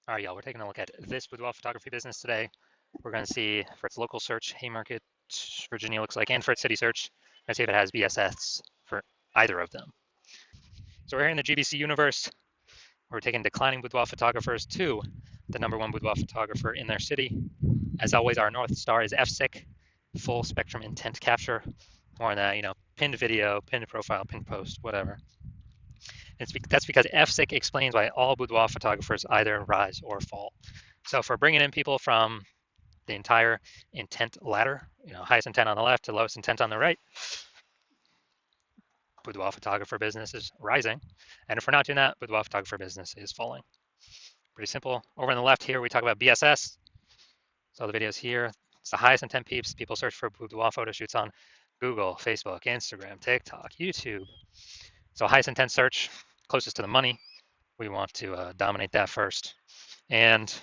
All right, y'all, we're taking a look at this boudoir photography business today. We're going to see for its local search, Haymarket, Virginia looks like, and for its city search, and see if it has BSS for either of them. So we're here in the GBC universe. We're taking declining boudoir photographers to the #1 boudoir photographer in their city. As always, our North Star is FSIC, full spectrum intent capture. More on that, pinned video, pinned profile, pinned post, whatever. That's because FSIC explains why all boudoir photographers either rise or fall. So if we're bringing in people from the entire intent ladder, highest intent on the left to lowest intent on the right, boudoir photographer business is rising. And if we're not doing that, boudoir photographer business is falling. Pretty simple. Over on the left here, we talk about BSS. So the videos here, it's the highest intent peeps. People search for boudoir photo shoots on Google, Facebook, Instagram, TikTok, YouTube. So highest intent search, closest to the money. We want to dominate that first. And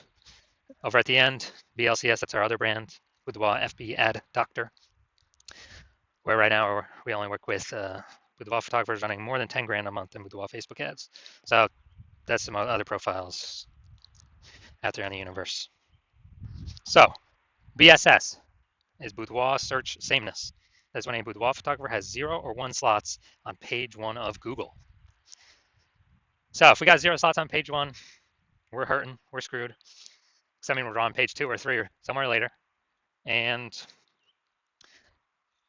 over at the end, BLCS, that's our other brand, Boudoir FB Ad Doctor, where right now we only work with boudoir photographers running more than 10 grand a month in boudoir Facebook ads. So that's some other profiles out there in the universe. So BSS is boudoir search sameness. That's when a boudoir photographer has 0 or 1 slots on page 1 of Google. So if we got 0 slots on page 1, we're hurting, we're screwed. Because I mean, we're on page 2 or 3 or somewhere later. And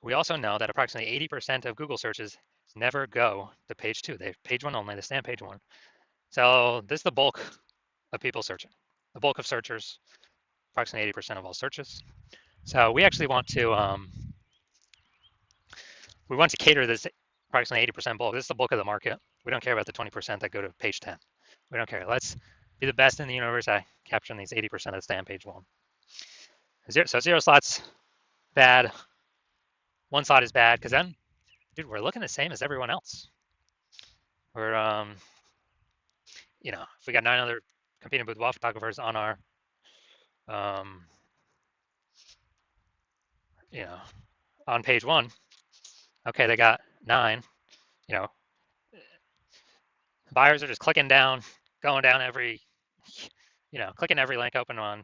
we also know that approximately 80% of Google searches never go to page 2. They page 1 only, they stay on page 1. So this is the bulk of people searching. The bulk of searchers, approximately 80% of all searches. So we actually want to cater this approximately 80% bulk. This is the bulk of the market. We don't care about the 20% that go to page 10. We don't care. Let's be the best in the universe at capturing these 80% that stay on page 1. So 0 slots, bad. 1 slot is bad because then, dude, we're looking the same as everyone else. We're, if we got 9 other competing boudoir photographers on our, on page 1, okay, they got 9, buyers are just clicking down, going down every, clicking every link open on,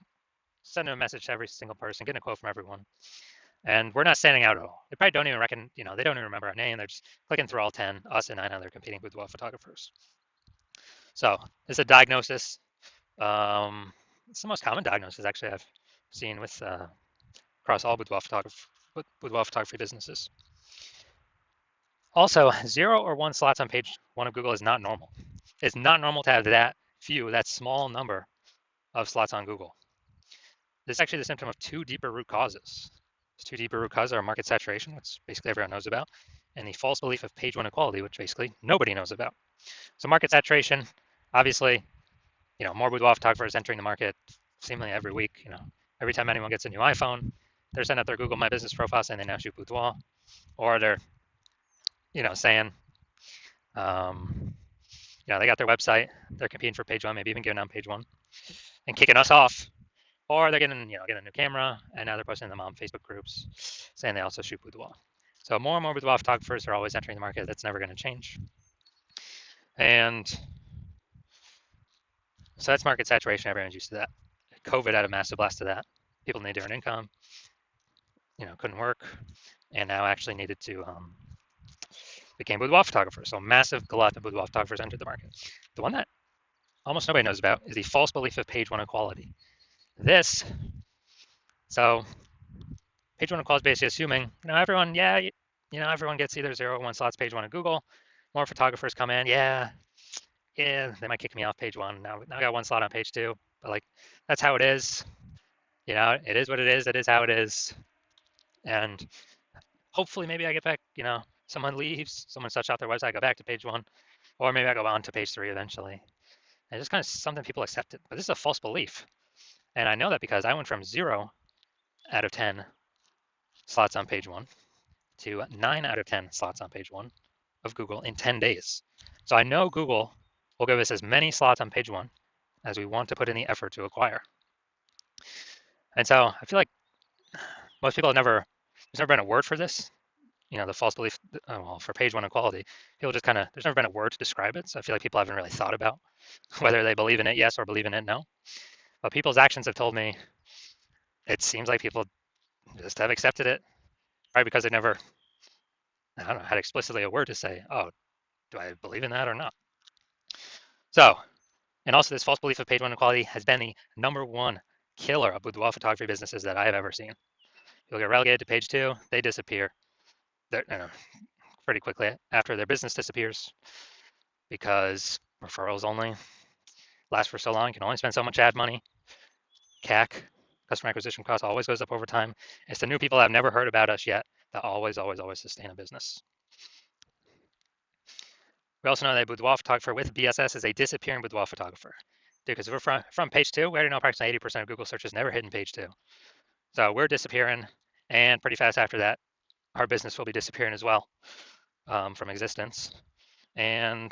sending a message to every single person, getting a quote from everyone. And we're not standing out at all. They probably don't even reckon, they don't even remember our name. They're just clicking through all 10, us and 9 other competing boudoir photographers. So this is a diagnosis. It's the most common diagnosis actually I've seen with across all boudoir photography businesses. Also, 0 or 1 slots on page 1 of Google is not normal. It's not normal to have that small number of slots on Google. This is actually the symptom of 2 deeper root causes. These 2 deeper root causes are market saturation, which basically everyone knows about, and the false belief of page 1 equality, which basically nobody knows about. So market saturation, obviously, more boudoir photographers entering the market seemingly every week. Every time anyone gets a new iPhone, they're sending out their Google My Business profile saying they now shoot boudoir, or they're, saying, they got their website, they're competing for page 1, maybe even giving on page 1, and kicking us off. Or they're getting a new camera, and now they're posting them on Facebook groups saying they also shoot boudoir. So more and more boudoir photographers are always entering the market. That's never going to change. And so that's market saturation. Everyone's used to that. COVID had a massive blast to that. People need different income, couldn't work, and now actually needed to became boudoir photographers. So massive glut of boudoir photographers entered the market. The one that almost nobody knows about is the false belief of page 1 equality. So page 1 equality is basically assuming, everyone, everyone gets either 0 or 1 slots page 1 of Google. More photographers come in, they might kick me off page 1. Now I got 1 slot on page 2, but that's how it is. It is what it is. It is how it is. And hopefully maybe I get back, someone leaves, someone shuts out their website, I go back to page 1, or maybe I go on to page 3 eventually. And it's just kind of something people accepted. But this is a false belief. And I know that because I went from 0 out of 10 slots on page 1 to 9 out of 10 slots on page 1 of Google in 10 days. So I know Google will give us as many slots on page 1 as we want to put in the effort to acquire. And so I feel like most people there's never been a word for this, the false belief, for page 1 equality. People just there's never been a word to describe it. So I feel like people haven't really thought about whether they believe in it, yes, or believe in it, no. But people's actions have told me it seems like people just have accepted it, right? Because they never, I don't know, had explicitly a word to say, oh, do I believe in that or not? So, and also this false belief of page one equality has been the #1 killer of boudoir photography businesses that I have ever seen. You'll get relegated to page two, they disappear. They're, pretty quickly after their business disappears because referrals only last for so long. You can only spend so much ad money. CAC, customer acquisition cost, always goes up over time. It's the new people that have never heard about us yet that always, always, always sustain a business. We also know that boudoir photographer with BSS is a disappearing boudoir photographer. Because if we're from page two, we already know approximately 80% of Google searches never hit in page two. So we're disappearing, and pretty fast after that, our business will be disappearing as well from existence. And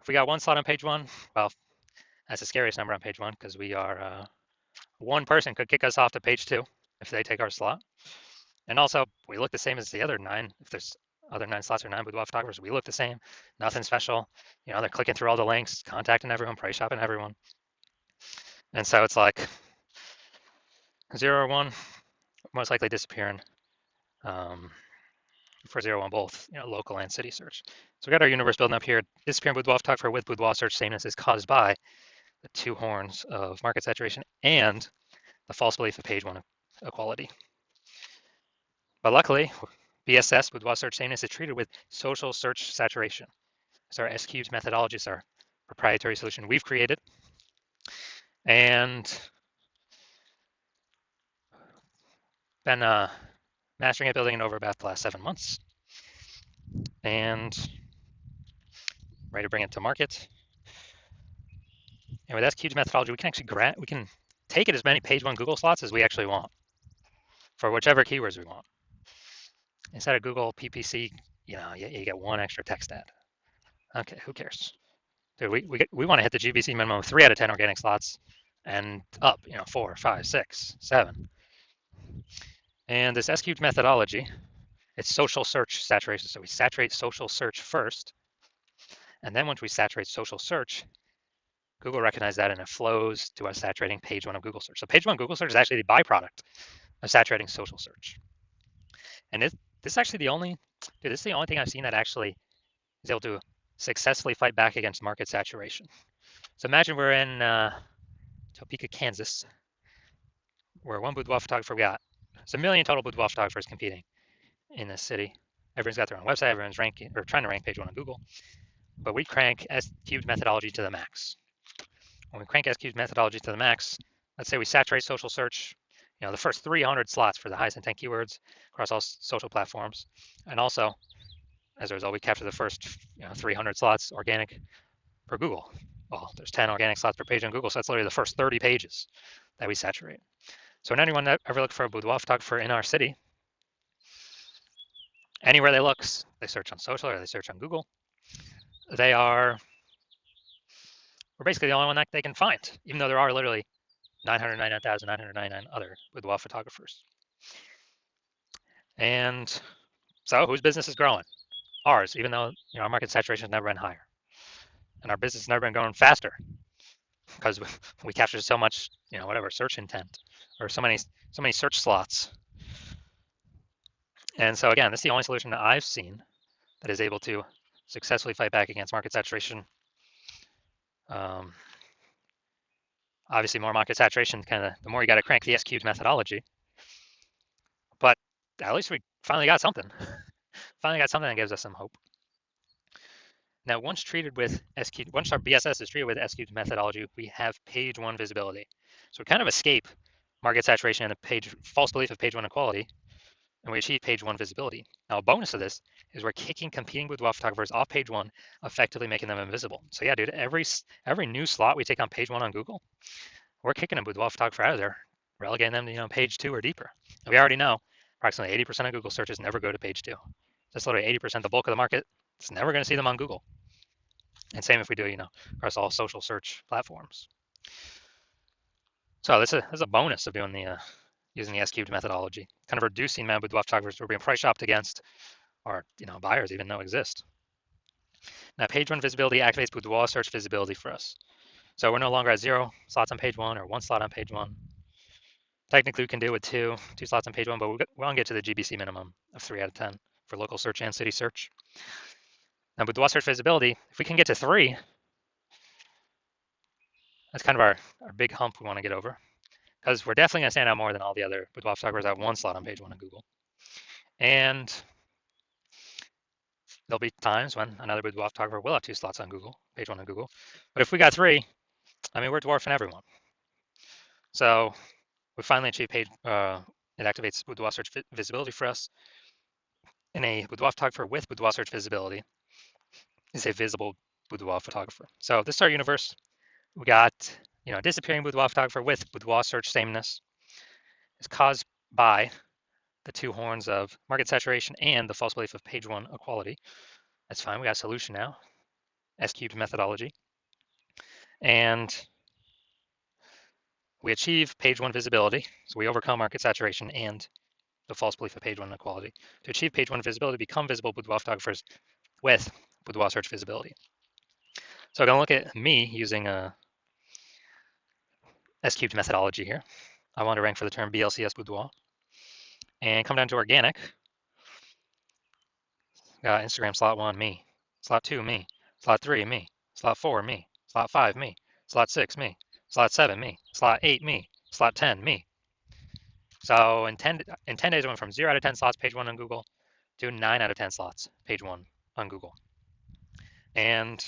if we got one slot on page one, well, that's the scariest number on page one because we are one person could kick us off to page two if they take our slot. And also, we look the same as the other 9. If there's other 9 slots or 9 boudoir photographers, we look the same. Nothing special. They're clicking through all the links, contacting everyone, price shopping everyone. And so it's like 0 or 1, most likely disappearing. For 0 1 both, local and city search. So we got our universe building up here. Disappearing boudoir photographer with boudoir search sameness is caused by the 2 horns of market saturation and the false belief of page one equality. But luckily, BSS, boudoir search sameness, is treated with social search saturation. So our S-Cubes methodology is our proprietary solution we've created. And been mastering it, building it over about the last 7 months. And ready to bring it to market. And with S-Cubes methodology, we can actually we can take it as many page one Google slots as we actually want for whichever keywords we want. Instead of Google PPC, you get 1 extra text ad. Okay, who cares? Dude, we want to hit the GBC minimum of 3 out of 10 organic slots and up, 4, 5, 6, 7. And this S-Cubed methodology, it's social search saturation. So we saturate social search first. And then once we saturate social search, Google recognizes that and it flows to us saturating page one of Google search. So page one Google search is actually the byproduct of saturating social search. And this is actually the only thing I've seen that actually is able to successfully fight back against market saturation. So imagine we're in Topeka, Kansas, where one boudoir photographer we got. There's 1 million total boudoir photographers competing in this city. Everyone's got their own website. Everyone's ranking or trying to rank page one on Google. But we crank S-Cubed methodology to the max. When we crank S-Cubed methodology to the max, let's say we saturate social search, the first 300 slots for the highest intent keywords across all social platforms. And also, as a result, we capture the first 300 slots organic per Google. Well, there's 10 organic slots per page on Google, so that's literally the first 30 pages that we saturate. So when anyone that ever look for a boudoir photographer in our city, anywhere they look, they search on social or they search on Google, we're basically the only one that they can find, even though there are literally 999,999 other boudoir photographers. And so whose business is growing? Ours, even though our market saturation has never been higher. And our business has never been growing faster because we capture so much, search intent or so many search slots. And so again, this is the only solution that I've seen that is able to successfully fight back against market saturation. Obviously, more market saturation, the more you got to crank the S-Cubed methodology. But at least we finally got something. Finally got something that gives us some hope. Now, once our BSS is treated with S-Cubed methodology, we have page one visibility. So we kind of escape market saturation and the false belief of page one equality, and we achieve page one visibility. Now, a bonus of this is we're kicking competing boudoir photographers off page one, effectively making them invisible. So yeah, dude, every new slot we take on page one on Google, we're kicking a boudoir photographer out of there, relegating them to page two or deeper. And we already know approximately 80% of Google searches never go to page two. That's literally 80%, the bulk of the market. It's never going to see them on Google. And same if we do, across all social search platforms. So this is a bonus of doing using the S-Cubed methodology, kind of reducing the amount of boudoir photographers we're being price shopped against, or buyers even know exist. Now, page one visibility activates boudoir search visibility for us. So we're no longer at 0 slots on page 1 or 1 slot on page 1. Technically, we can do it with two slots on page 1, but we want to get to the GBC minimum of 3 out of 10 for local search and city search. Now with Boudoir search visibility, if we can get to 3, that's kind of our big hump we want to get over, because we're definitely going to stand out more than all the other Boudoir photographers that have 1 slot on page 1 in Google. And there'll be times when another boudoir photographer will have 2 slots on Google, page 1 on Google. But if we got 3, I mean, we're dwarfing everyone. So we finally achieved page, it activates boudoir search visibility for us. And a boudoir photographer with boudoir search visibility is a visible boudoir photographer. So this is our universe. We got, disappearing boudoir photographer with boudoir search sameness is caused by the 2 horns of market saturation and the false belief of page 1 equality. That's fine. We got a solution now. S-cubed methodology. And we achieve page 1 visibility. So we overcome market saturation and the false belief of page 1 equality. To achieve page 1 visibility, become visible boudoir photographers with boudoir search visibility. So I'm going to look at me using a S-cubed methodology here. I want to rank for the term BLCS boudoir. And come down to organic. Got Instagram slot 1, me. Slot 2, me. Slot 3, me. Slot 4, me. Slot 5, me. Slot 6, me. Slot 7, me. Slot 8, me. Slot 10, me. So in 10 days, I went from 0 out of 10 slots, page 1 on Google, to 9 out of 10 slots, page 1 on Google. And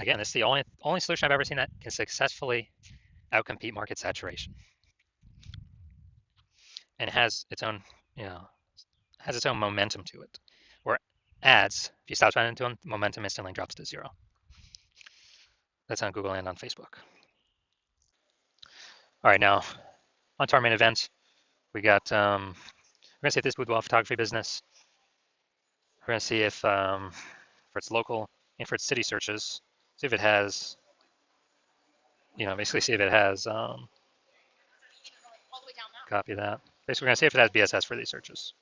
again, this is the only solution I've ever seen that can successfully outcompete market saturation. And it has its own, has its own momentum to it. Where ads, if you stop spending to them, momentum instantly drops to 0. That's on Google and on Facebook. All right, now on to our main event. We got, we're gonna see if this boudoir photography business, we're gonna see if for its local and for its city searches, see if it has, basically see if it has, copy that. Basically, we're gonna see if it has BSS for these searches.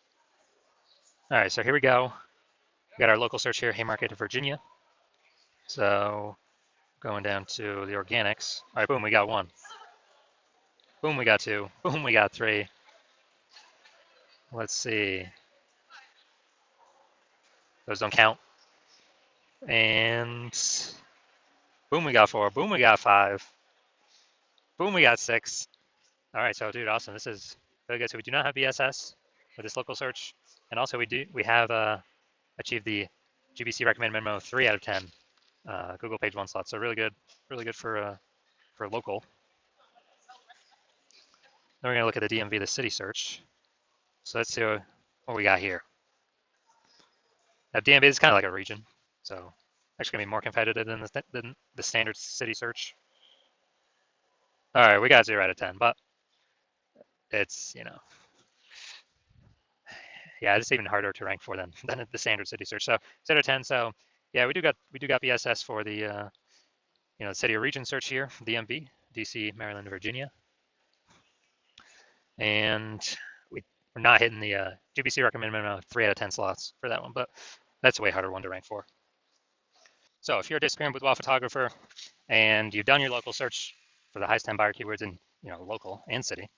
All right, so here we go. We got our local search here, Haymarket, Virginia. So going down to the organics. All right, boom, we got 1. Boom, we got 2. Boom, we got 3. Let's see. Those don't count. And boom, we got 4. Boom, we got 5. Boom, we got 6. All right, so dude, awesome. This is really good. So we do not have BSS with this local search, and also we have achieved the GBC recommended minimum of 3 out of 10 Google page 1 slots. So really good for local. Then we're gonna look at the DMV, the city search. So let's see what we got here. Now DMV is kind of like a region, so actually gonna be more competitive than the standard city search. All right, we got 0 out of 10, but it's, yeah, it's even harder to rank for than the standard city search. So 0 out of 10. So yeah, we do got BSS for the city or region search here, DMV, DC, Maryland, Virginia, and we're not hitting the GBC recommended minimum of 3 out of 10 slots for that one, but that's a way harder one to rank for. So if you're a disagreeing boudoir photographer and you've done your local search for the highest 10 buyer keywords in local and city,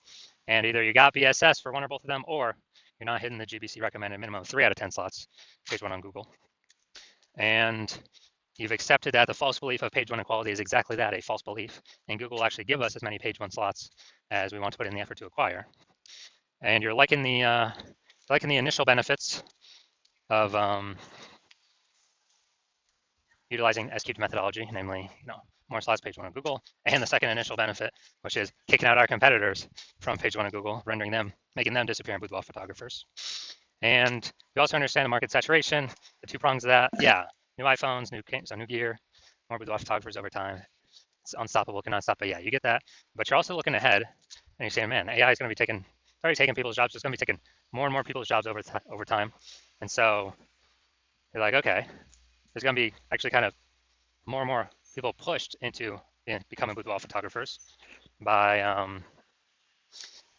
and either you got BSS for one or both of them, or you're not hitting the GBC recommended minimum of 3 out of 10 slots, page 1 on Google, and you've accepted that the false belief of page 1 equality is exactly that, a false belief, and Google will actually give us as many page 1 slots as we want to put in the effort to acquire, and you're liking the initial benefits of utilizing S-cubed methodology, namely, more slots page 1 on Google, and the second initial benefit, which is kicking out our competitors from page 1 of Google, making them disappear in boudoir photographers. And we also understand the market saturation, the 2 prongs of that. Yeah, new iPhones, new gear, more boudoir photographers over time. It's unstoppable, cannot stop. But yeah, you get that. But you're also looking ahead, and you're saying, man, AI is going to be already taking people's jobs. It's going to be taking more and more people's jobs over time. And so you're like, okay, there's going to be actually kind of more and more people pushed into becoming boudoir photographers by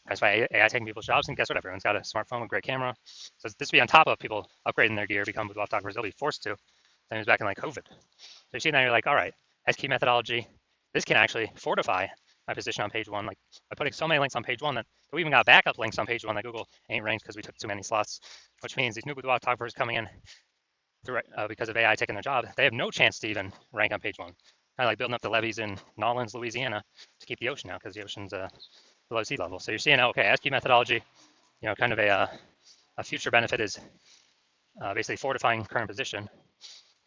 AI taking people's jobs. And guess what? Everyone's got a smartphone with a great camera. So this will be on top of people upgrading their gear, become boudoir photographers. They'll be forced to. Same as back in like COVID. So you see now you're like, all right, SQ methodology, this can actually fortify my position on page one, like by putting so many links on page one that we even got backup links on page one that Google ain't ranked because we took too many slots, which means these new boudoir photographers coming in because of AI taking their job, they have no chance to even rank on page one. Kind of like building up the levees in Nolens, Louisiana to keep the ocean out because the ocean's below sea level. So you're seeing, okay, SQ methodology, kind of a future benefit is basically fortifying current position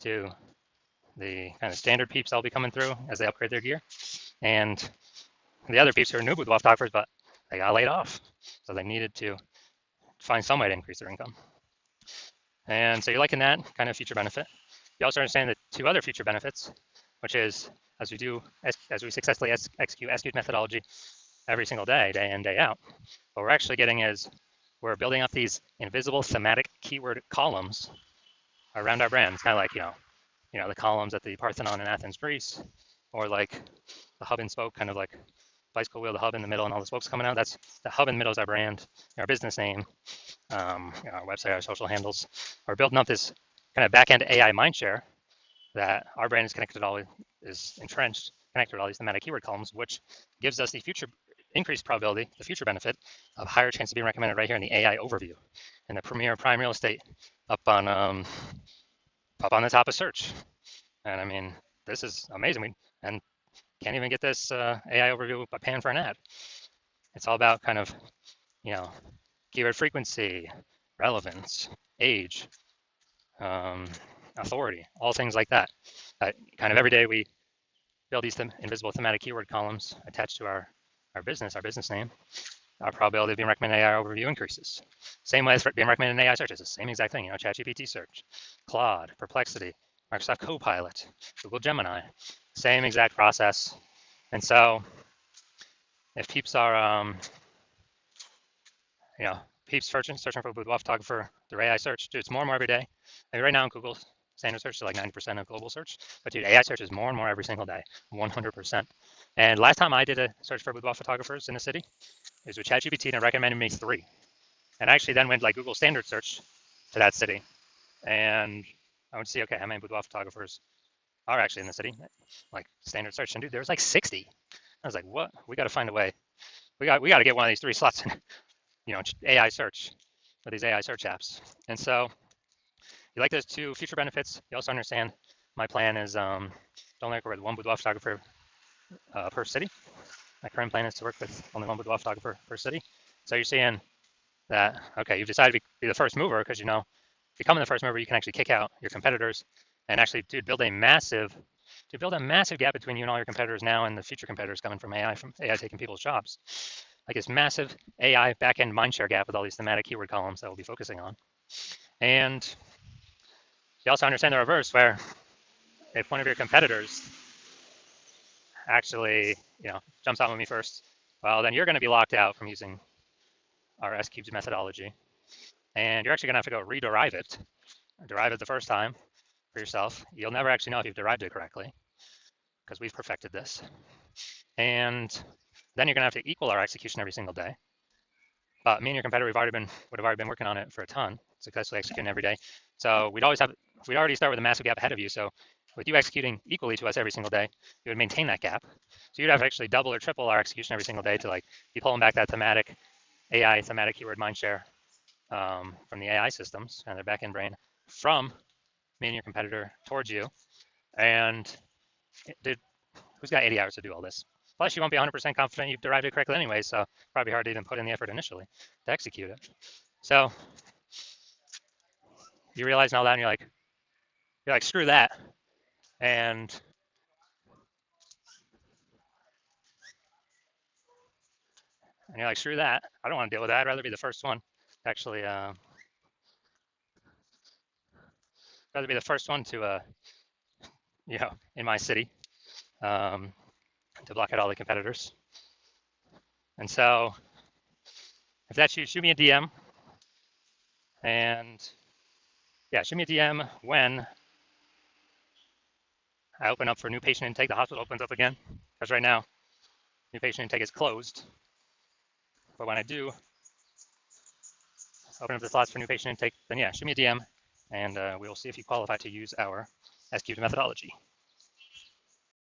to the kind of standard peeps that'll be coming through as they upgrade their gear. And the other peeps who are new boudoir photographers, but they got laid off. So they needed to find some way to increase their income. And so you're liking that kind of future benefit. You also understand the two other future benefits, which is as we successfully execute SQ methodology every single day, day in, day out, what we're actually getting is we're building up these invisible thematic keyword columns around our brand. It's kind of like, the columns at the Parthenon in Athens, Greece, or like the hub and spoke, kind of like bicycle wheel, the hub in the middle, and all the spokes coming out. That's the hub in the middle is our brand, our business name, our website, our social handles. We're building up this kind of back-end AI mindshare that our brand is connected to is entrenched, connected to all these thematic keyword columns, which gives us the future increased probability, the future benefit of higher chance of being recommended right here in the AI overview in the premier prime real estate up on the top of search. And I mean, this is amazing. And can't even get this AI overview by paying for an ad. It's all about kind of, keyword frequency, relevance, age, authority, all things like that. Kind of every day we build these invisible thematic keyword columns attached to our business name. Our probability of being recommended AI overview increases. Same way as being recommended in AI search. It's the same exact thing, ChatGPT search, Claude, Perplexity, Microsoft Copilot, Google Gemini, same exact process. And so if peeps are, peeps searching for a boudoir photographer through AI search, dude, it's more and more every day. I mean, right now in Google standard search is like 90% of global search, but dude, AI search is more and more every single day, 100%. And last time I did a search for boudoir photographers in the city, it was with ChatGPT and it recommended me 3. And I actually then went like Google standard search to that city. And I would see, okay, how many boudoir photographers are actually in the city? Like standard search. And dude, there was like 60. I was like, what? We got to find a way. We got to get one of these 3 slots in, AI search for these AI search apps. And so you like those 2 future benefits. You also understand my plan is don't work with 1 boudoir photographer per city. My current plan is to work with only 1 boudoir photographer per city. So you're seeing that, okay, you've decided to be the first mover because, becoming the first mover, you can actually kick out your competitors and actually, build a massive gap between you and all your competitors now and the future competitors coming from AI taking people's jobs. Like this massive AI backend mindshare gap with all these thematic keyword columns that we'll be focusing on. And you also understand the reverse, where if one of your competitors actually, jumps out with me first, well, then you're going to be locked out from using our S-cubes methodology. And you're actually going to have to go rederive it, derive it the first time for yourself. You'll never actually know if you've derived it correctly because we've perfected this. And then you're going to have to equal our execution every single day. But me and your competitor, would have already been working on it for a ton, successfully executing every day. So we'd already start with a massive gap ahead of you. So with you executing equally to us every single day, you would maintain that gap. So you'd have to actually double or triple our execution every single day to like be pulling back that thematic keyword mindshare from the AI systems and their backend brain from me and your competitor towards you. And dude, who's got 80 hours to do all this? Plus, you won't be 100% confident you've derived it correctly anyway, so probably hard to even put in the effort initially to execute it. So you realize all that, and you're like, screw that, and you're like, screw that. I don't want to deal with that. I'd rather be the first one to actually, to, in my city, to block out all the competitors. And so, if that's you, shoot me a DM. And yeah, shoot me a DM when I open up for new patient intake. The hospital opens up again, because right now, new patient intake is closed. But when I do open up the slots for new patient intake, then yeah, shoot me a DM, and we will see if you qualify to use our as cubed methodology.